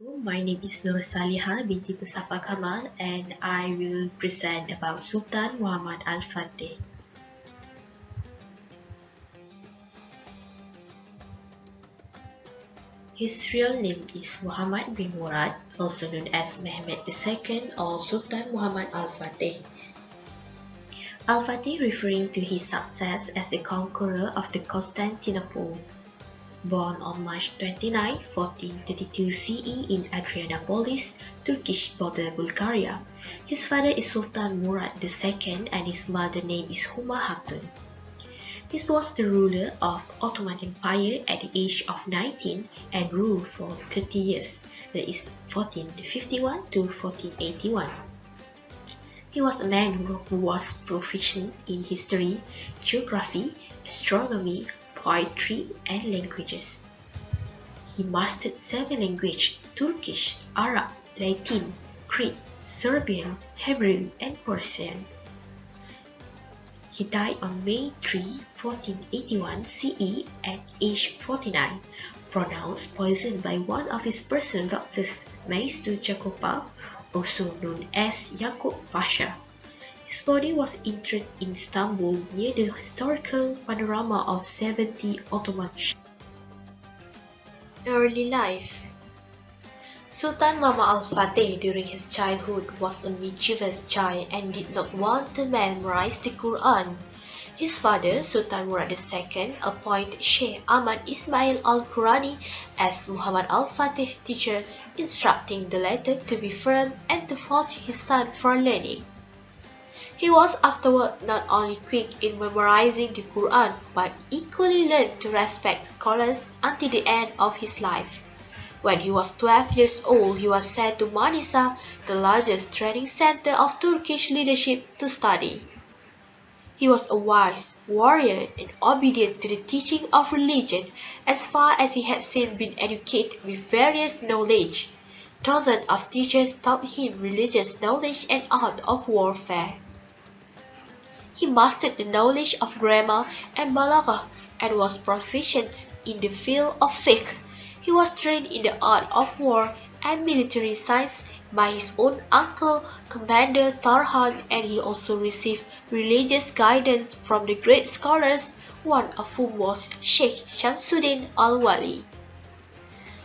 My name is Nur Salihah binti Mustafa Kamal and I will present about Sultan Muhammad Al-Fateh. His real name is Muhammad bin Murad, also known as Mehmed II or Sultan Muhammad Al-Fateh. Al-Fateh referring to his success as the conqueror of the Constantinople. Born on March 29, 1432 CE in Adrianopolis, Turkish border Bulgaria. His father is Sultan Murad II and his mother name is Huma Hatun. He was the ruler of Ottoman Empire at the age of 19 and ruled for 30 years, that is 1451 to 1481. He was a man who was proficient in history, geography, astronomy, poetry, and languages. He mastered 7 languages: Turkish, Arab, Latin, Greek, Serbian, Hebrew, and Persian. He died on May 3, 1481 CE at age 49, pronounced poisoned by one of his personal doctors, Maestro Jacopa, also known as Yakub Pasha. His body was interred in Istanbul near the historical panorama of 70 Ottoman ships. Early life. Sultan Muhammad Al-Fateh during his childhood was a mischievous child and did not want to memorize the Quran. His father, Sultan Murad II, appointed Sheikh Ahmad Ismail Al-Qurani as Muhammad Al-Fateh's teacher, instructing the latter to be firm and to force his son for learning. He was afterwards not only quick in memorizing the Quran, but equally learned to respect scholars until the end of his life. When he was 12 years old, he was sent to Manisa, the largest training center of Turkish leadership, to study. He was a wise warrior and obedient to the teaching of religion as far as he had since been educated with various knowledge. Dozens of teachers taught him religious knowledge and art of warfare. He mastered the knowledge of grammar and balaghah and was proficient in the field of fiqh. He was trained in the art of war and military science by his own uncle, Commander Tarhan, and he also received religious guidance from the great scholars, one of whom was Sheikh Shamsuddin Al-Wali.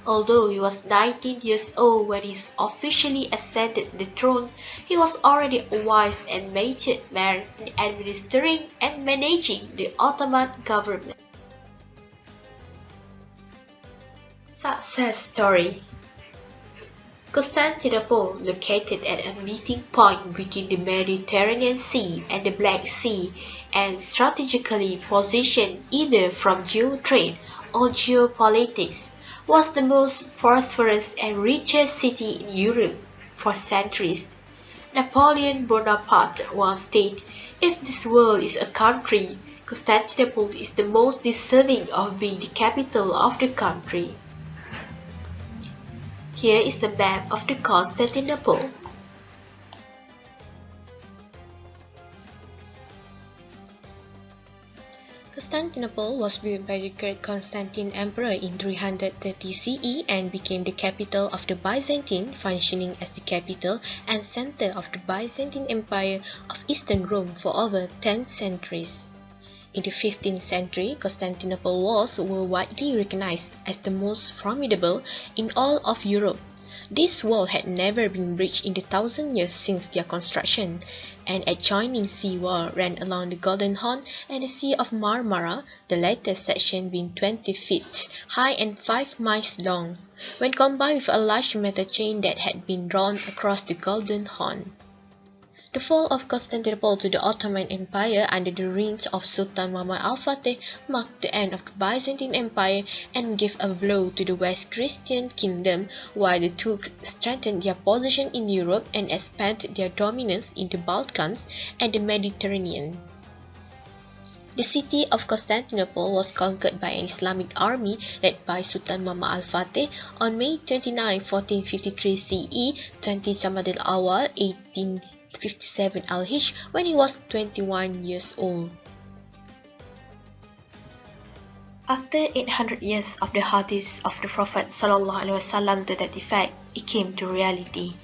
Although he was 19 years old when he officially ascended the throne, he was already a wise and matured man in administering and managing the Ottoman government. Success story. Constantinople, located at a meeting point between the Mediterranean Sea and the Black Sea, and strategically positioned either from geo-trade or geopolitics, was the most prosperous and richest city in Europe for centuries. Napoleon Bonaparte once stated, "If this world is a country, Constantinople is the most deserving of being the capital of the country." Here is the map of the Constantinople. Constantinople was built by the great Constantine Emperor in 330 CE and became the capital of the Byzantine, functioning as the capital and center of the Byzantine Empire of Eastern Rome for over 10 centuries. In the 15th century, Constantinople walls were widely recognized as the most formidable in all of Europe. This wall had never been breached in the 1,000 years since their construction. An adjoining sea wall ran along the Golden Horn and the Sea of Marmara, the latter section being 20 feet high and 5 miles long, when combined with a large metal chain that had been drawn across the Golden Horn. The fall of Constantinople to the Ottoman Empire under the reign of Sultan Muhammad Al-Fateh marked the end of the Byzantine Empire and gave a blow to the West Christian kingdom, while the Turks strengthened their position in Europe and expanded their dominance in the Balkans and the Mediterranean. The city of Constantinople was conquered by an Islamic army led by Sultan Muhammad Al-Fateh on May 29, 1453 CE, 20 Jamad al-Awwal, 1857 Al-Hijr, when he was 21 years old. After 800 years of the hadith of the Prophet ﷺ to that effect, it came to reality.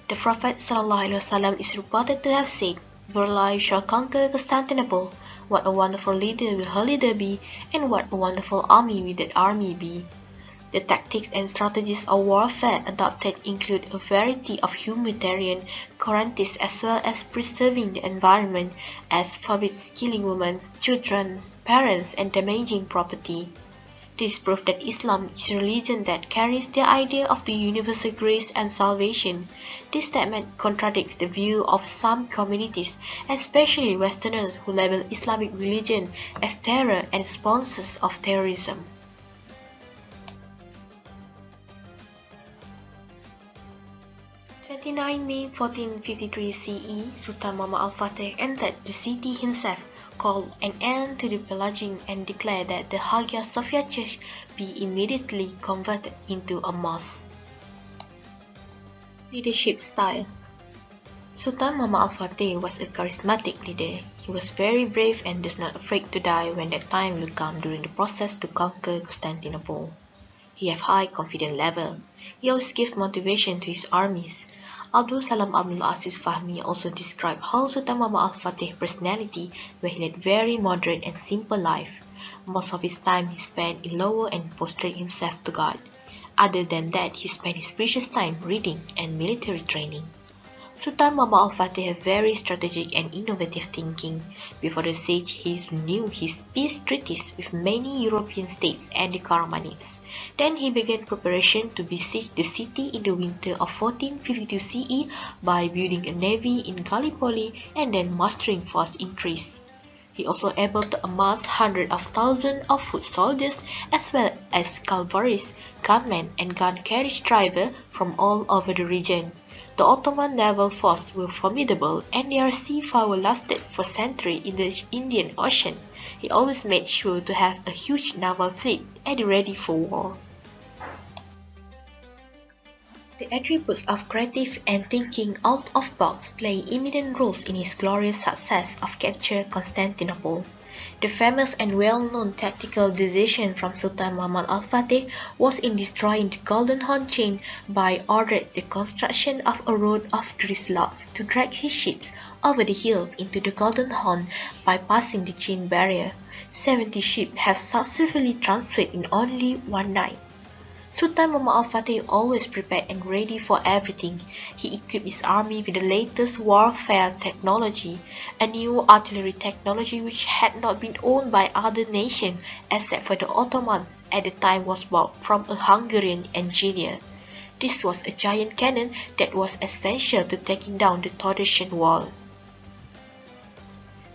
The Prophet ﷺ is reported to have said, "Verily you shall conquer Constantinople. What a wonderful leader will her leader be, and what a wonderful army will that army be." The tactics and strategies of warfare adopted include a variety of humanitarian guarantees as well as preserving the environment, as forbids killing women, children, parents, and damaging property. This proves that Islam is a religion that carries the idea of the universal grace and salvation. This statement contradicts the view of some communities, especially Westerners, who label Islamic religion as terror and sponsors of terrorism. 29 May 1453 CE, Sultan Muhammad Al-Fateh entered the city himself, called an end to the pillaging, and declared that the Hagia Sophia Church be immediately converted into a mosque. Leadership style. Sultan Muhammad Al-Fateh was a charismatic leader. He was very brave and was not afraid to die when that time will come during the process to conquer Constantinople. He had high confidence level. He always gave motivation to his armies. Abdul Salam Abdul Aziz Fahmi also described how Sultan Muhammad Al-Fateh's personality, where he led very moderate and simple life. Most of his time he spent in lower and prostrate himself to God. Other than that, he spent his precious time reading and military training. Sultan Muhammad Al-Fateh had very strategic and innovative thinking. Before the siege, he renewed his peace treaties with many European states and the Karamanids. Then he began preparation to besiege the city in the winter of 1452 CE by building a navy in Gallipoli and then mustering force in Thrace. He also able to amass hundreds of thousands of foot soldiers as well as cavalries, gunmen, and gun carriage drivers from all over the region. The Ottoman naval force were formidable, and their sea power lasted for centuries in the Indian Ocean. He always made sure to have a huge naval fleet at the ready for war. The attributes of creative and thinking out of box play eminent roles in his glorious success of capture Constantinople. The famous and well-known tactical decision from Sultan Muhammad Al-Fateh was in destroying the Golden Horn chain by ordering the construction of a road of grease logs to drag his ships over the hill into the Golden Horn by passing the chain barrier. 70 ships have successfully transferred in only one night. Sultan Muhammad Al-Fateh always prepared and ready for everything. He equipped his army with the latest warfare technology, a new artillery technology which had not been owned by other nations except for the Ottomans at the time was bought from a Hungarian engineer. This was a giant cannon that was essential to taking down the Torresian wall.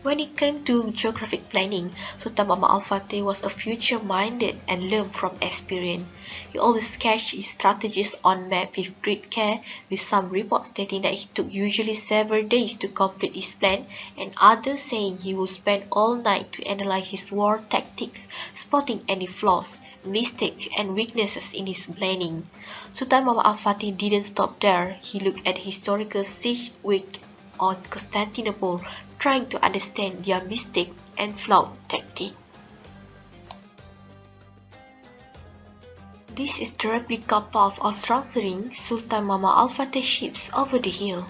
When it came to geographic planning, Sultan Muhammad Al-Fateh was a future-minded and learned from experience. He always sketched his strategies on map with great care, with some reports stating that he took usually several days to complete his plan, and others saying he would spend all night to analyze his war tactics, spotting any flaws, mistakes, and weaknesses in his planning. Sultan Muhammad Al-Fateh didn't stop there. He looked at historical siege week on Constantinople, trying to understand their mistake and flawed tactic. This is the replica path of transferring Sultan Muhammad Al-Fateh's ships over the hill.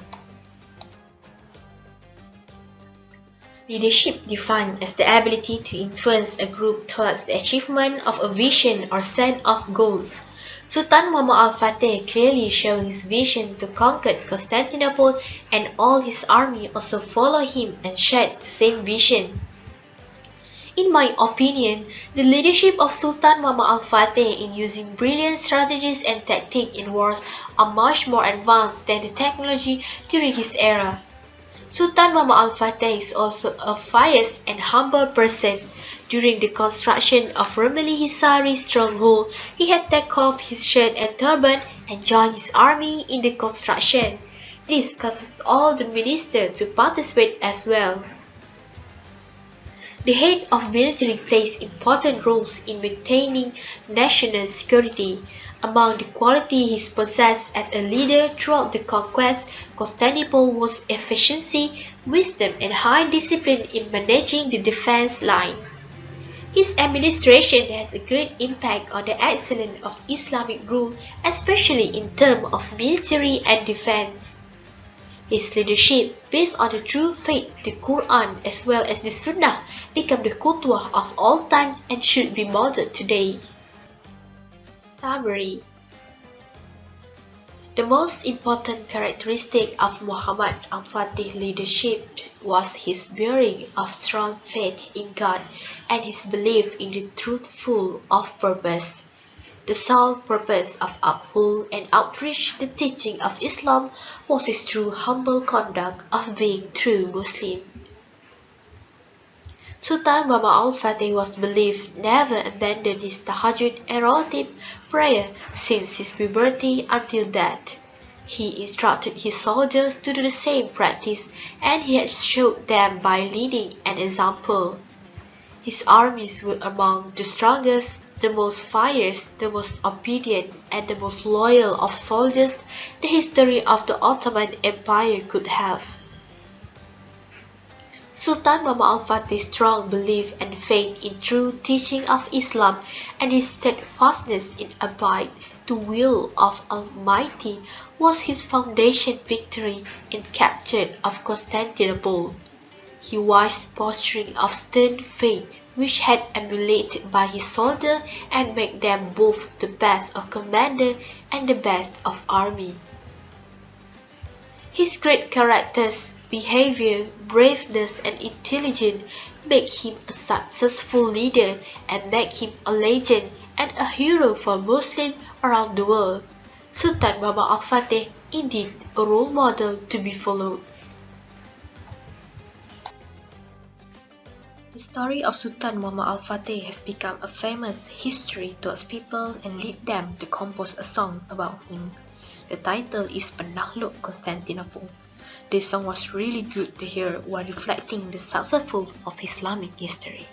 Leadership defined as the ability to influence a group towards the achievement of a vision or set of goals. Sultan Muhammad Al-Fateh clearly showed his vision to conquer Constantinople, and all his army also followed him and shared the same vision. In my opinion, the leadership of Sultan Muhammad Al-Fateh in using brilliant strategies and tactics in wars are much more advanced than the technology during his era. Sultan Muhammad Al-Fateh is also a fierce and humble person. During the construction of Rumeli Hisari stronghold, he had taken off his shirt and turban and joined his army in the construction. This causes all the ministers to participate as well. The head of military plays important roles in maintaining national security. Among the qualities he possessed as a leader throughout the conquest, Constantinople was efficiency, wisdom, and high discipline in managing the defense line. His administration has a great impact on the excellence of Islamic rule, especially in terms of military and defense. His leadership, based on the true faith, the Quran as well as the Sunnah, become the qudwah of all time and should be modeled today. Summary. The most important characteristic of Muhammad Al-Fateh's leadership was his bearing of strong faith in God and his belief in the truthful of purpose. The sole purpose of uphold and outreach the teaching of Islam was his true humble conduct of being true Muslim. Sultan Muhammad Al-Fateh was believed never abandoned his tahajjud and rawatib prayer since his puberty until death. He instructed his soldiers to do the same practice, and he had showed them by leading an example. His armies were among the strongest, the most fierce, the most obedient, and the most loyal of soldiers the history of the Ottoman Empire could have. Sultan Muhammad Al-Fateh's strong belief and faith in true teaching of Islam and his steadfastness in abide the will of Almighty was his foundation victory in capture of Constantinople. He was posturing of stern faith which had emulated by his soldiers and made them both the best of commander and the best of army. His great characters, behavior, braveness, and intelligence make him a successful leader and make him a legend and a hero for Muslims around the world. Sultan Muhammad Al-Fateh indeed a role model to be followed. The story of Sultan Muhammad Al-Fateh has become a famous history towards people and led them to compose a song about him. The title is Penakluk Constantinople. This song was really good to hear while reflecting the successful of Islamic history.